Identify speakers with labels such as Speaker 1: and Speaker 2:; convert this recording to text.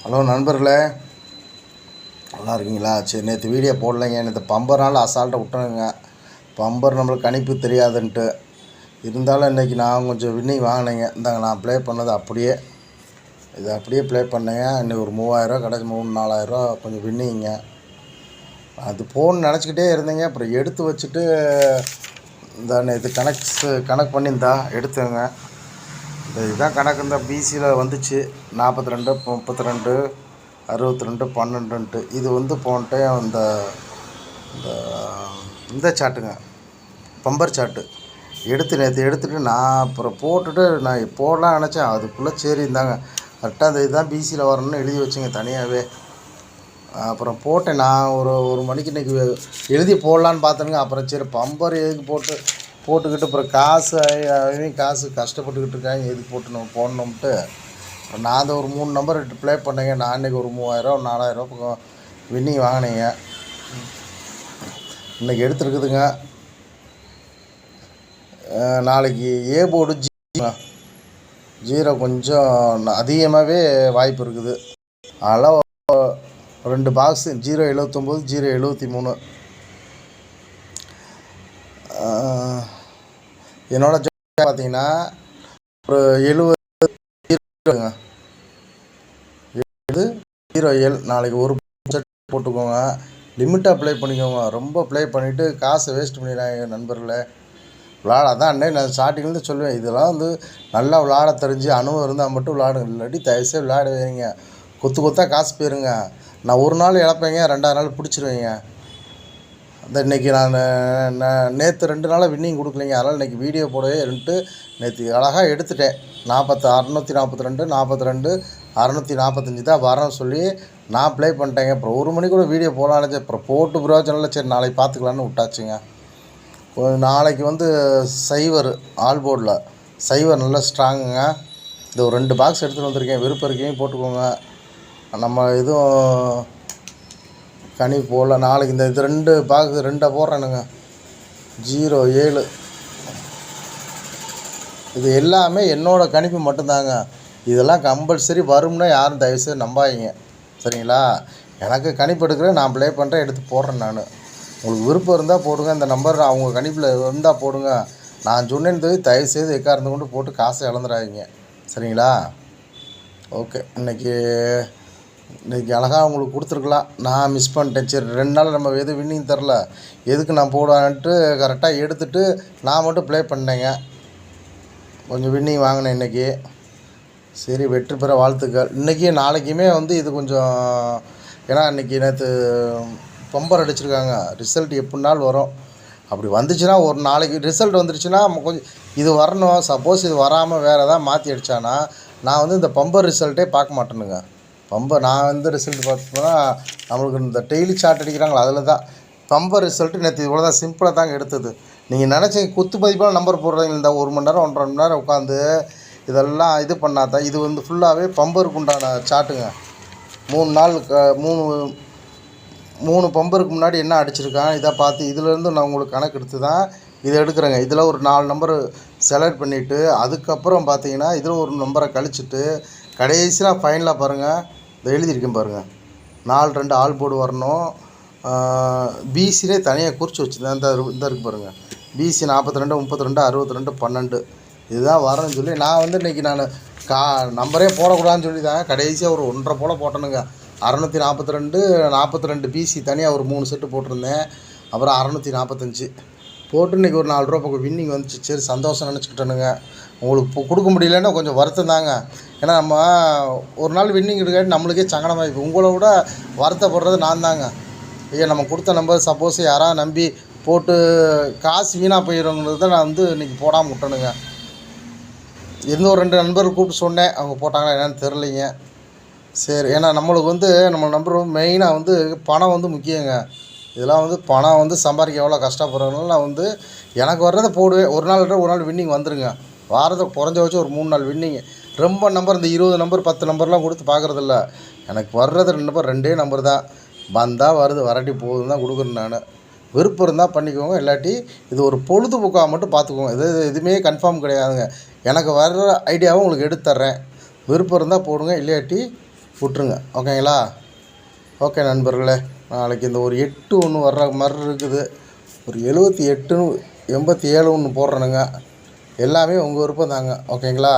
Speaker 1: Hello நண்பர்களே, நல்லா இருக்கீங்களா? சரி, நேற்று வீடியோ போடலைங்க. நேற்று பம்பர்னால அசால்ட்டாக விட்டுருங்க. பம்பர் நம்மளுக்கு கணிப்பு தெரியாதுன்ட்டு இருந்தாலும் இன்றைக்கி நான் கொஞ்சம் வின்னிங் வாங்கினேங்க. இந்தாங்க நான் ப்ளே பண்ணது அப்படியே இதை அப்படியே ப்ளே பண்ணேங்க. இன்றைக்கி ஒரு 3000 கிடச்சி 4000 கொஞ்சம் வின்னிங்க. அது போன்னு நினச்சிக்கிட்டே இருந்தேங்க. அப்புறம் எடுத்து வச்சுட்டு இந்த நேற்று கணக்கு பண்ணியிருந்தா எடுத்துங்க. இதுதான் கணக்கு. இந்த பிசியில் வந்துச்சு 42 32 62 12ன்ட்டு. இது போன டைம் இந்த இந்த சாட்டுங்க, பம்பர் சாட்டு நேற்று எடுத்துகிட்டு நான் அப்புறம் போட்டுட்டு நான் போடலாம் நினச்சேன். அதுக்குள்ளே சரி இருந்தாங்க கரெக்டாக அந்த இதுதான் பிசியில் வரணும்னு எழுதி வச்சுங்க தனியாகவே. அப்புறம் போட்டேன். நான் ஒரு மணிக்கு இன்றைக்கி எழுதி போடலான்னு பார்த்தேனுங்க. அப்புறம் சரி பம்பர் எதுக்கு போட்டுக்கிட்டு அப்புறம் காசு கஷ்டப்பட்டுக்கிட்டு இருக்காங்க, எதுக்கு போட்டு நம்ம போடணும்ட்டு நான் அந்த ஒரு 3 நம்பர் ப்ளே பண்ணேங்க. நான் இன்றைக்கி ஒரு 3000 4000 பக்கம் வின்னிங் வாங்கினேங்க. இன்றைக்கி எடுத்துருக்குதுங்க. நாளைக்கு ஏ போர்டு ஜீரோ கொஞ்சம் அதிகமாகவே வாய்ப்பு இருக்குது. அதெல்லாம் 2 பாக்ஸு 079 073 என்னோட பார்த்தீங்கன்னா ஒரு 70 0 நாளைக்கு ஒரு செட் போட்டுக்கோங்க. லிமிட்டாக ப்ளே பண்ணிக்கோங்க. ரொம்ப ப்ளே பண்ணிவிட்டு காசை வேஸ்ட் பண்ணிடுறாங்க நண்பர்களே. அதான் அண்ணே நான் ஸ்டார்டிங்லேருந்து சொல்லுவேன், இதெல்லாம் நல்லா விளாட தெரிஞ்சு அனுபவம் இருந்தால் மட்டும் விளாடுங்க. இல்லாட்டி தயவுசெய்து விளையாட வைங்க. கொத்தாக காசு போயிருங்க. நான் ஒரு நாள் இழப்பேங்க, 2ஆவது நாள் பிடிச்சிருவேங்க. அந்த இன்றைக்கி நான் நேற்று 2 நாளாக வின்னிங் கொடுக்கலைங்க. அதனால் இன்றைக்கி வீடியோ போடவே நேற்று அழகாக எடுத்துட்டேன். 642 42 645 தான் வரேன்னு சொல்லி நான் ப்ளே பண்ணிட்டேங்க. அப்புறம் 1 மணி கூட வீடியோ போடலான்னு அப்புறம் போட்டு பிரயோஜனம் சரி நாளைக்கு பார்த்துக்கலான்னு விட்டாச்சுங்க. நாளைக்கு சைவர் ஆல்போர்டில் சைவர் நல்லா ஸ்ட்ராங்குங்க. இந்த ஒரு 2 பாக்ஸ் எடுத்துகிட்டு வந்திருக்கேன். விருப்பம் இருக்கீங்க போட்டுக்கோங்க. நம்ம எதுவும் கனி போடல. நாளைக்கு இந்த 2 பாக்ஸ் 2 போடுறேனுங்க. 07 இது எல்லாமே என்னோடய கணிப்பு மட்டும்தாங்க. இதெல்லாம் கம்பல்சரி வரும்னா யாரும் தயவுசெய்து நம்பாதீங்க, சரிங்களா? எனக்கு கணிப்பு எடுக்கிறேன், நான் ப்ளே பண்ணுறேன், எடுத்து போடுறேன். நான் உங்களுக்கு விருப்பம் இருந்தால் போடுங்க. இந்த நம்பர் அவங்க கணிப்பில் இருந்தால் போடுங்க. நான் சொன்னேன்னு தயவுசெய்து எக்காரணத்தை கொண்டு போட்டு காசை இழந்துடாதீங்க, சரிங்களா? ஓகே, இன்றைக்கி அழகாக உங்களுக்கு கொடுத்துருக்கலாம். நான் மிஸ் பண்ணிட்டேன். சரி 2 நாள் நம்ம எதுவும் வின்னிங் தரல, எதுக்கு நான் போடுவான்ட்டு கரெக்டாக எடுத்துகிட்டு நான் மட்டும் ப்ளே பண்ணேங்க. கொஞ்சம் வின்னிங் வாங்கினேன் இன்றைக்கி. சரி, வெற்றி பெற வாழ்த்துக்கள். இன்றைக்கி நாளைக்குமே இது கொஞ்சம், ஏன்னா நேற்று பம்பர் அடிச்சிருக்காங்க. ரிசல்ட் எப்படினாலும் வரும். அப்படி வந்துச்சுன்னா ஒரு நாளைக்கு ரிசல்ட் வந்துருச்சுன்னா கொஞ்சம் இது வரணும். சப்போஸ் இது வராமல் வேறு எதாவது மாற்றி அடித்தானா நான் இந்த பம்பர் ரிசல்ட்டே பார்க்க மாட்டேனுங்க. நான் ரிசல்ட் பார்த்தோம்னா நம்மளுக்கு இந்த டெய்லி சார்ட் அடிக்கிறாங்களா, அதில் தான் பம்பர் ரிசல்ட்டு நேற்று இவ்வளோ தான் சிம்பிளாக தாங்க எடுத்தது. நீங்கள் நினச்சி குத்து மதிப்பான நம்பர் போடுறீங்க. இந்த 1 மணி நேரம் 1.5 மணி நேரம் உட்காந்து இதெல்லாம் இது பண்ணாதான் இது ஃபுல்லாகவே பம்பருக்கு உண்டான சார்ட்டுங்க. 3 நாள் 3 பம்பருக்கு முன்னாடி என்ன அடிச்சிருக்கான் இதை பார்த்து இதிலேருந்து நான் உங்களுக்கு கணக்கு எடுத்து தான் இதை எடுக்கிறேங்க. இதில் ஒரு 4 நம்பரு செலக்ட் பண்ணிவிட்டு அதுக்கப்புறம் பார்த்தீங்கன்னா இதில் ஒரு நம்பரை கழிச்சிட்டு கடைசியாக ஃபைனலாக பாருங்கள், இதை எழுதியிருக்கேன் பாருங்கள். 4 2 ஆல் போர்டு வரணும். பிசிலே தனியாக குறித்து வச்சுருந்தேன். இந்த இருக்குது பாருங்கள், பிசி 42 32 62 12 இதுதான் வரேன்னு சொல்லி நான் இன்றைக்கி நான் நம்பரே போடக்கூடாதுன்னு சொல்லி தான் கடைசியாக ஒரு 1.5 போல் போட்டேனுங்க. 642 42 பிசி தனியாக ஒரு 3 செட்டு போட்டிருந்தேன். அப்புறம் 645 போட்டு இன்றைக்கி ஒரு 4 ரூபா பக்கம் வின்னிங் வந்துச்சு. சரி சந்தோஷம் நினச்சிக்கிட்டேனுங்க. உங்களுக்கு கொடுக்க முடியலன்னா கொஞ்சம் வருத்தம் தாங்க. ஏன்னா நம்ம ஒரு நாள் வின்னிங் எடுக்காட்டி நம்மளுக்கே சங்கடமாக. உங்களை விட வருத்தப்படுறது நான் தாங்க. ஐயா, நம்ம கொடுத்த நம்பர் சப்போஸ் யாராவது நம்பி போட்டு காசு வீணாக போயிடுங்கிறது தான் நான் இன்றைக்கி போடாமல் விட்டேனுங்க. ஒரு 2 நண்பர்கள் கூப்பிட்டு சொன்னேன், அவங்க போட்டாங்களா என்னென்னு தெரிலிங்க. சரி, ஏன்னா நம்மளுக்கு நம்ம நம்பர் மெயினாக பணம் முக்கியங்க. இதெல்லாம் பணம் சம்பாதிக்க எவ்வளோ கஷ்டப்படுறதுனால நான் எனக்கு வர்றதை போடுவேன். ஒரு நாள் வின்னிங் வந்துருங்க. வாரத்துக்கு குறைஞ்சபட்சம் ஒரு 3 நாள் வின்னிங். ரொம்ப நம்பர் இந்த 20 நம்பர் 10 நம்பர்லாம் கொடுத்து பார்க்குறதில்ல. எனக்கு வர்றது 2 நம்பர் தான். வந்தால் வருது, வராட்டி போகுதுன்னு தான் கொடுக்குறேன் நான். விருப்பம் இருந்தால் பண்ணிக்கோங்க, இல்லாட்டி இது ஒரு பொழுதுபோக்காக மட்டும் பார்த்துக்கோங்க. எதுவுமே கன்ஃபார்ம் கிடையாதுங்க. எனக்கு வர்ற ஐடியாவை உங்களுக்கு எடுத்து தர்றேன். விருப்பம் இருந்தால் போடுங்க, இல்லாட்டி விட்ருங்க. ஓகேங்களா? ஓகே நண்பர்களே, நாளைக்கு இந்த ஒரு 8 ஒன்று வர்ற மாதிரி இருக்குது. ஒரு 78 87 ஒன்று போடுறேனுங்க. எல்லாமே உங்கள் விருப்பம் தாங்க. ஓகேங்களா?